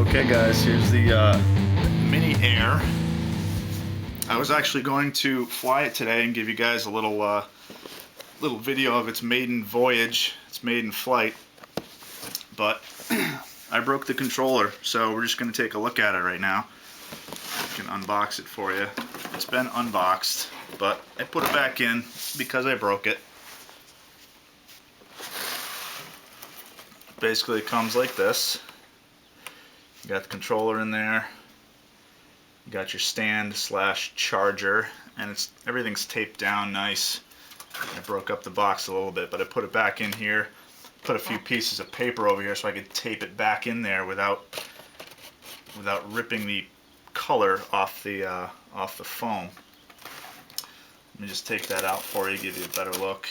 Okay guys, here's the Mini Air. I was actually going to fly it today and give you guys a little video of its maiden voyage, its maiden flight, but I broke the controller, so we're just going to take a look at it right now. I can unbox it for you. It's been unboxed, but I put it back in because I broke it. Basically it comes like this. You got the controller in there, you got your stand slash charger, and everything's taped down nice. I broke up the box a little bit, but I put it back in here, put a few pieces of paper over here so I could tape it back in there without ripping the color off the foam. Let me just take that out for you, give you a better look.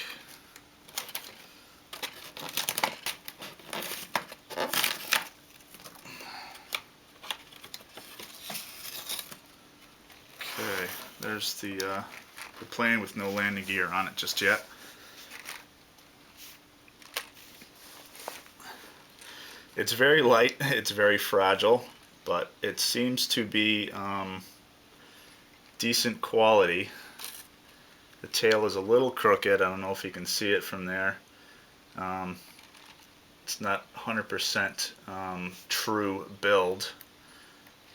Okay, there's the plane with no landing gear on it just yet. It's very light, it's very fragile, but it seems to be decent quality. The tail is a little crooked, I don't know if you can see it from there. It's not 100% true build,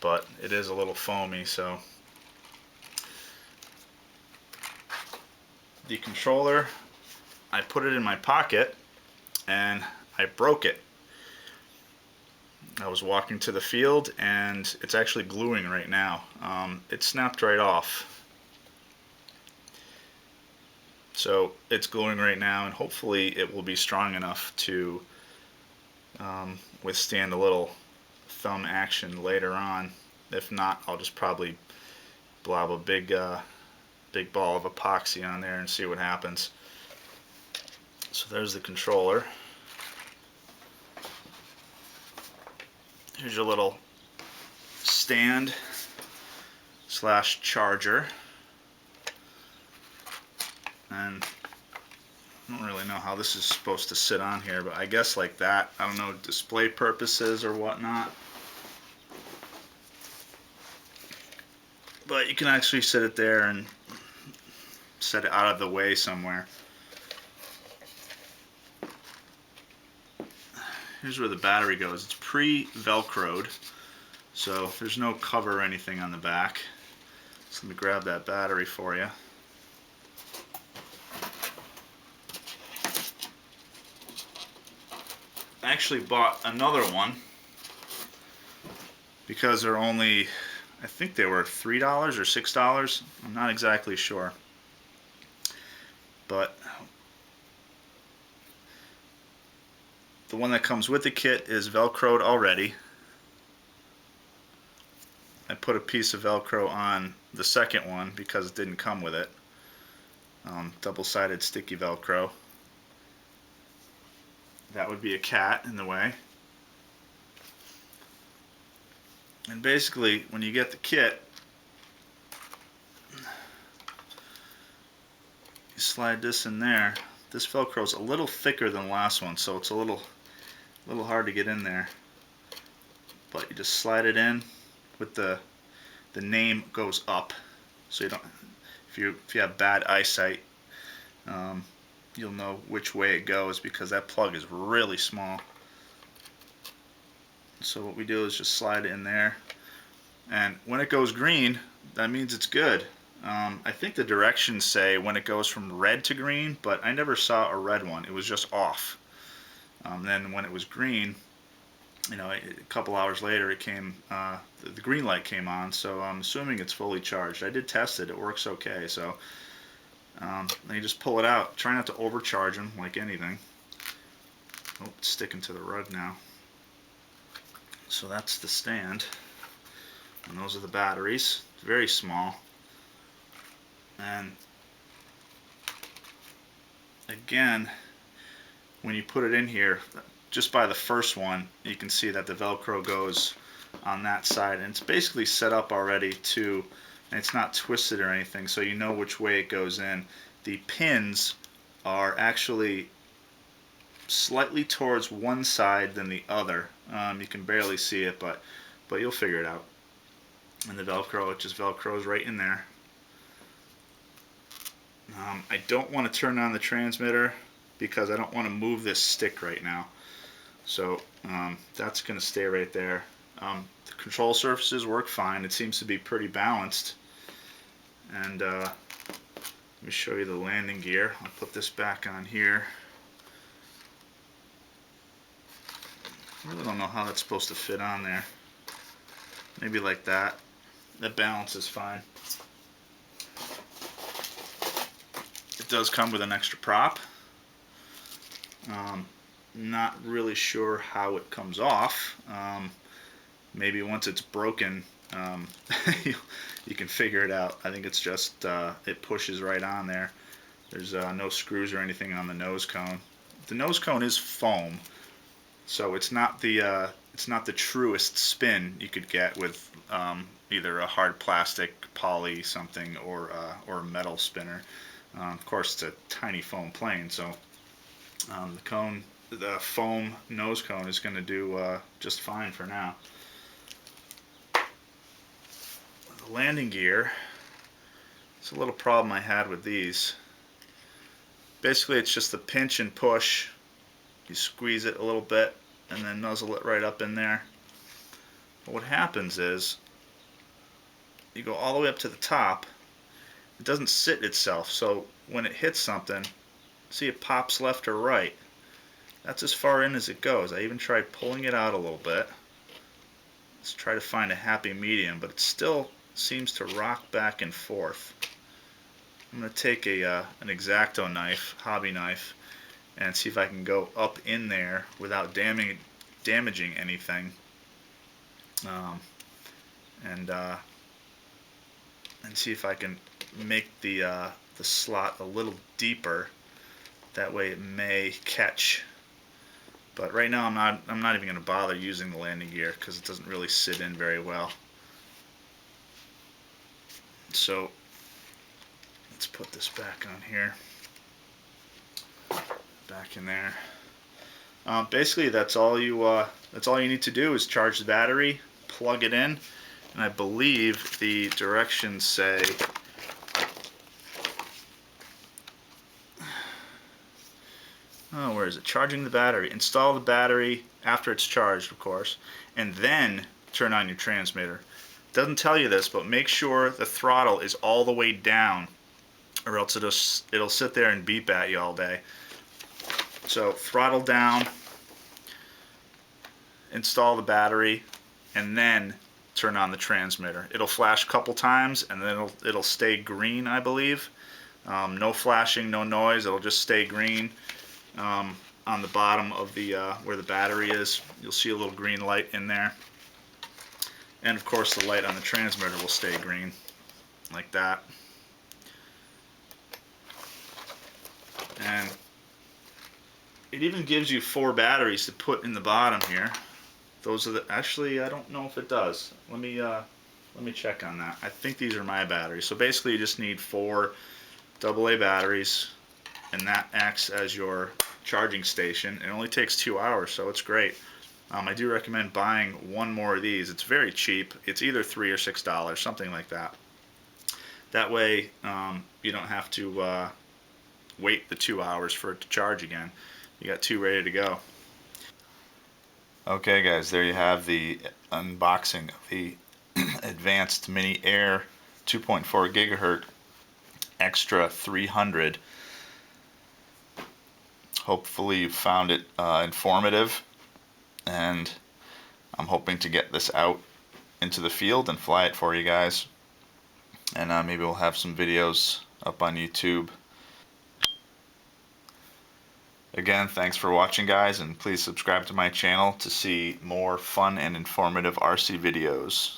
but it is a little foamy, so. The controller, I put it in my pocket and I broke it. I was walking to the field and it's actually gluing right now. It snapped right off. So it's gluing right now, and hopefully it will be strong enough to withstand a little thumb action later on. If not, I'll just probably blob a big ball of epoxy on there and see what happens. So there's the controller. Here's your little stand slash charger, and I don't really know how this is supposed to sit on here, but I guess like that. I don't know, display purposes or whatnot. But you can actually sit it there and set it out of the way somewhere. Here's where the battery goes. It's pre-velcroed, so there's no cover or anything on the back. So let me grab that battery for you. I actually bought another one because they're only, I think they were $3 or $6. I'm not exactly sure. But the one that comes with the kit is velcroed already. I put a piece of velcro on the second one because it didn't come with it. Double-sided sticky velcro. That would be a cat in the way. And basically, when you get the kit, you slide this in there. This velcro is a little thicker than the last one, so it's a little hard to get in there. But you just slide it in with the name goes up, so you don't. If you have bad eyesight, you'll know which way it goes because that plug is really small. So what we do is just slide it in there, and when it goes green, that means it's good. I think the directions say when it goes from red to green, but I never saw a red one. It was just off. Then when it was green, you know, a couple hours later, it came. The green light came on, so I'm assuming it's fully charged. I did test it; it works okay. So then you just pull it out. Try not to overcharge them, like anything. Oh, it's sticking to the rug now. So that's the stand, and those are the batteries. It's very small. And again, when you put it in here, just by the first one, you can see that the velcro goes on that side, and it's basically set up already to, and it's not twisted or anything, so you know which way it goes in. The pins are actually slightly towards one side than the other. You can barely see it, but but you'll figure it out. And the Velcro, it just Velcros right in there. I don't want to turn on the transmitter because I don't want to move this stick right now. So that's going to stay right there. The control surfaces work fine. It seems to be pretty balanced. And let me show you the landing gear. I'll put this back on here. I really don't know how that's supposed to fit on there. Maybe like that. That balance is fine. It does come with an extra prop. Not really sure how it comes off. Maybe once it's broken, you can figure it out. I think it's just it pushes right on there. There's no screws or anything on the nose cone. The nose cone is foam, so it's not the truest spin you could get with either a hard plastic, poly something, or a metal spinner. Of course, it's a tiny foam plane, so the foam nose cone is going to do just fine for now. The landing gear, it's a little problem I had with these. Basically, it's just the pinch and push. You squeeze it a little bit and then nuzzle it right up in there. But what happens is you go all the way up to the top. It doesn't sit itself, so when it hits something, see it pops left or right. That's as far in as it goes. I even tried pulling it out a little bit. Let's try to find a happy medium, but it still seems to rock back and forth. I'm going to take an X-Acto knife, hobby knife, and see if I can go up in there without damaging anything. And see if I can make the slot a little deeper. That way it may catch. But right now I'm not even going to bother using the landing gear because it doesn't really sit in very well. So let's put this back on here. Back in there. Basically, that's all you need to do is charge the battery, plug it in, and I believe the directions say where is it? Charging the battery. Install the battery after it's charged, of course, and then turn on your transmitter. It doesn't tell you this, but make sure the throttle is all the way down, or else it'll sit there and beep at you all day. So throttle down, install the battery, and then turn on the transmitter. It'll flash a couple times, and then it'll stay green, I believe. No flashing, no noise. It'll just stay green. On the bottom of the where the battery is, you'll see a little green light in there. And of course, the light on the transmitter will stay green, like that. And it even gives you 4 batteries to put in the bottom here. Those are actually, I don't know if it does. Let me check on that. I think these are my batteries. So basically you just need 4 AA batteries, and that acts as your charging station. It only takes 2 hours, so it's great. I do recommend buying 1 more of these. It's very cheap. It's either $3 or $6, something like that. That way you don't have to wait the 2 hours for it to charge again. You got 2 ready to go. Okay guys, there you have the unboxing of the Advanced Mini Air 2.4 GHz Extra 300. Hopefully you found it informative, and I'm hoping to get this out into the field and fly it for you guys, and maybe we'll have some videos up on YouTube. Again, thanks for watching guys, and please subscribe to my channel to see more fun and informative RC videos.